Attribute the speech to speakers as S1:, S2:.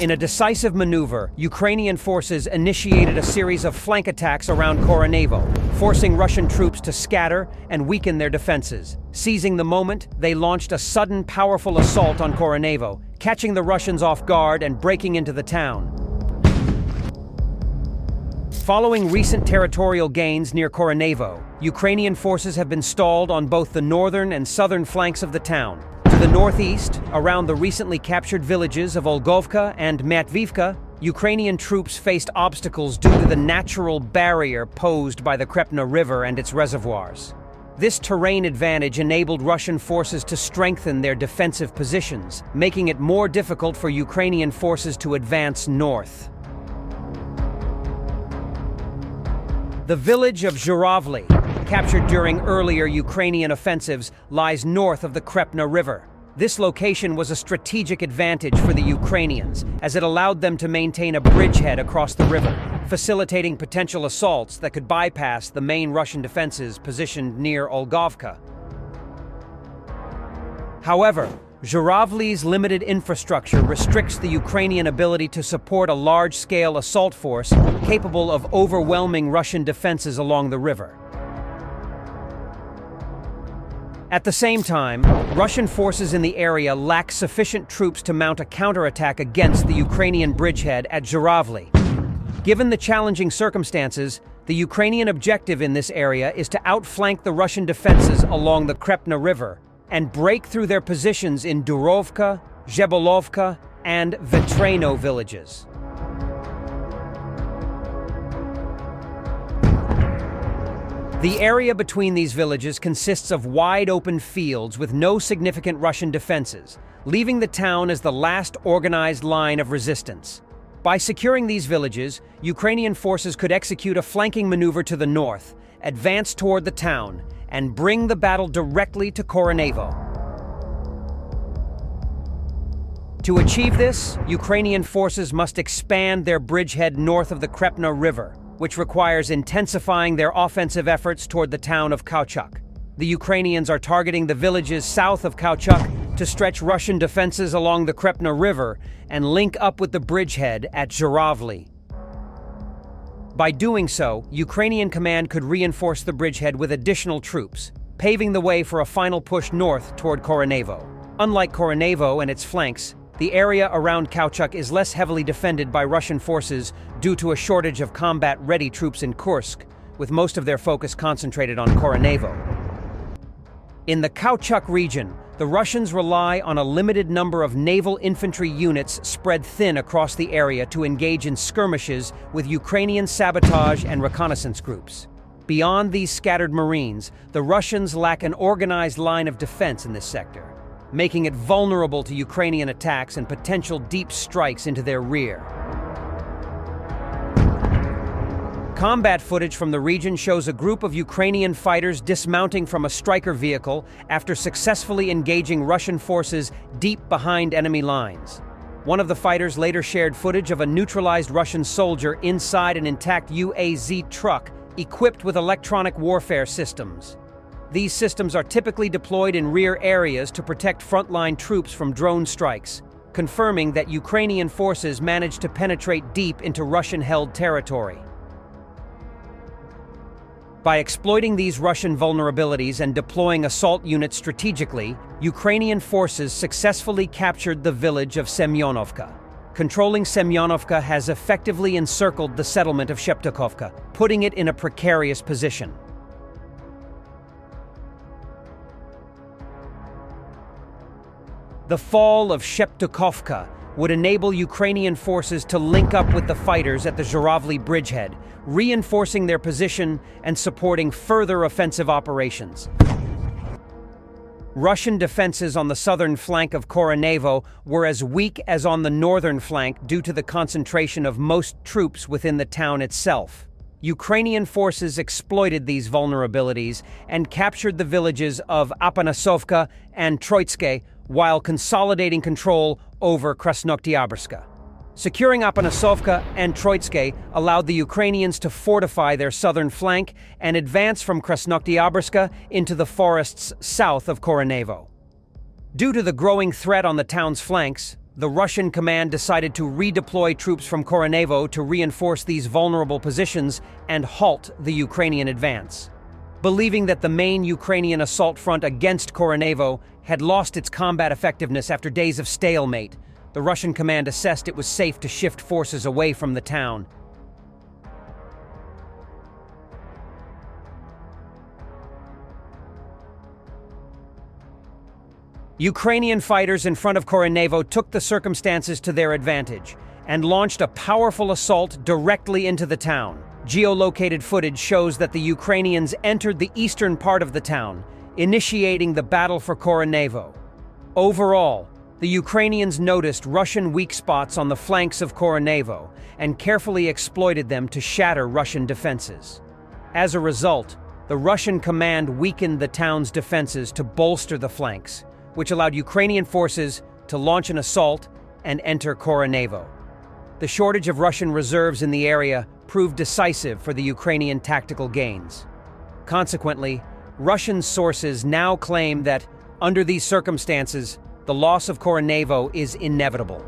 S1: In a decisive maneuver, Ukrainian forces initiated a series of flank attacks around Koronevo, forcing Russian troops to scatter and weaken their defenses. Seizing the moment, they launched a sudden, powerful assault on Koronevo, catching the Russians off guard and breaking into the town. Following recent territorial gains near Koronevo, Ukrainian forces have been stalled on both the northern and southern flanks of the town. To the northeast, around the recently captured villages of Olgovka and Matvivka, Ukrainian troops faced obstacles due to the natural barrier posed by the Krepna River and its reservoirs. This terrain advantage enabled Russian forces to strengthen their defensive positions, making it more difficult for Ukrainian forces to advance north. The village of Zhuravli, captured during earlier Ukrainian offensives, lies north of the Krepna River. This location was a strategic advantage for the Ukrainians, as it allowed them to maintain a bridgehead across the river, facilitating potential assaults that could bypass the main Russian defenses positioned near Olgovka. However, Zhuravli's limited infrastructure restricts the Ukrainian ability to support a large-scale assault force capable of overwhelming Russian defenses along the river. At the same time, Russian forces in the area lack sufficient troops to mount a counterattack against the Ukrainian bridgehead at Zhuravli. Given the challenging circumstances, the Ukrainian objective in this area is to outflank the Russian defenses along the Krepna River and break through their positions in Durovka, Zhebolovka, and Vetreno villages. The area between these villages consists of wide-open fields with no significant Russian defenses, leaving the town as the last organized line of resistance. By securing these villages, Ukrainian forces could execute a flanking maneuver to the north, advance toward the town, and bring the battle directly to Koronevo. To achieve this, Ukrainian forces must expand their bridgehead north of the Krepna River, which requires intensifying their offensive efforts toward the town of Kauchuk. The Ukrainians are targeting the villages south of Kauchuk to stretch Russian defenses along the Krepna River and link up with the bridgehead at Zhuravli. By doing so, Ukrainian command could reinforce the bridgehead with additional troops, paving the way for a final push north toward Koronevo. Unlike Koronevo and its flanks, the area around Kauchuk is less heavily defended by Russian forces due to a shortage of combat-ready troops in Kursk, with most of their focus concentrated on Koronevo. In the Kauchuk region, the Russians rely on a limited number of naval infantry units spread thin across the area to engage in skirmishes with Ukrainian sabotage and reconnaissance groups. Beyond these scattered Marines, the Russians lack an organized line of defense in this sector, making it vulnerable to Ukrainian attacks and potential deep strikes into their rear. Combat footage from the region shows a group of Ukrainian fighters dismounting from a striker vehicle after successfully engaging Russian forces deep behind enemy lines. One of the fighters later shared footage of a neutralized Russian soldier inside an intact UAZ truck equipped with electronic warfare systems. These systems are typically deployed in rear areas to protect frontline troops from drone strikes, confirming that Ukrainian forces managed to penetrate deep into Russian-held territory. By exploiting these Russian vulnerabilities and deploying assault units strategically, Ukrainian forces successfully captured the village of Semyonovka. Controlling Semyonovka has effectively encircled the settlement of Sheptukovka, putting it in a precarious position. The fall of Sheptukovka would enable Ukrainian forces to link up with the fighters at the Zhuravli bridgehead, reinforcing their position and supporting further offensive operations. Russian defenses on the southern flank of Koronevo were as weak as on the northern flank due to the concentration of most troops within the town itself. Ukrainian forces exploited these vulnerabilities and captured the villages of Apanasovka and Troitske while consolidating control over Krasnoktyabrska. Securing Apanasovka and Troitske allowed the Ukrainians to fortify their southern flank and advance from Krasnoktyabrska into the forests south of Koronevo. Due to the growing threat on the town's flanks, the Russian command decided to redeploy troops from Koronevo to reinforce these vulnerable positions and halt the Ukrainian advance. Believing that the main Ukrainian assault front against Koronevo had lost its combat effectiveness after days of stalemate, the Russian command assessed it was safe to shift forces away from the town. Ukrainian fighters in front of Koronevo took the circumstances to their advantage and launched a powerful assault directly into the town. Geolocated footage shows that the Ukrainians entered the eastern part of the town, initiating the battle for Koronevo. Overall, the Ukrainians noticed Russian weak spots on the flanks of Koronevo and carefully exploited them to shatter Russian defenses. As a result, the Russian command weakened the town's defenses to bolster the flanks, which allowed Ukrainian forces to launch an assault and enter Koronevo. The shortage of Russian reserves in the area proved decisive for the Ukrainian tactical gains. Consequently, Russian sources now claim that, under these circumstances, the loss of Koronevo is inevitable.